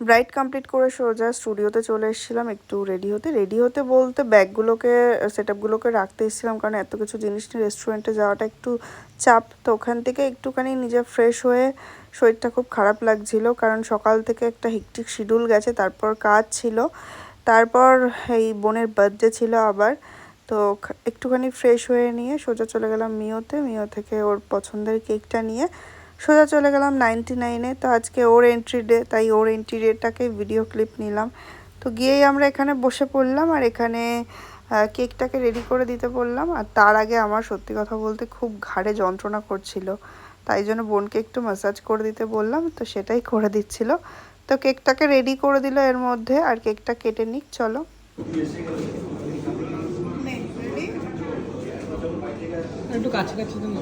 Bride complete করে সোজা স্টুডিওতে চলে এসেছিলাম একটু রেডি হতে বলতে ব্যাগগুলোকে সেট আপগুলোকে রাখতে এসেছিলাম, কারণ এত কিছু জিনিস নিয়ে রেস্টুরেন্টে যাওয়াটা একটু চাপ। তো ওখান থেকে একটুখানি নিজে ফ্রেশ হয়ে শরীরটা খুব খারাপ লাগছিল, কারণ সকাল থেকে একটা হেক্টিক শিডিউল গেছে, তারপর কাজ ছিল, তারপর এই বোনের বার্থডে ছিল আবার। তো একটুখানি ফ্রেশ হয়ে নিয়ে সোজা চলে গেলাম মিও থেকে ওর পছন্দের কেকটা নিয়ে সোজা চলে গেলাম 99-এ। তো আজকে ওর এন্ট্রি ডে, তাই ওর এন্ট্রি ডেটাকে ভিডিও ক্লিপ নিলাম। তো গিয়েই আমরা এখানে বসে পড়লাম আর এখানে কেকটাকে রেডি করে দিতে বললাম। আর তার আগে আমার সত্যি কথা বলতে খুব ঘাড়ে যন্ত্রণা করছিল, তাই জন্য বোনকে একটু ম্যাসাজ করে দিতে বললাম, তো সেটাই করে দিচ্ছিল। তো কেকটাকে রেডি করে দিল এর মধ্যে, আর কেকটা কেটে নিক চলো। একটু কাছাকাছি তো না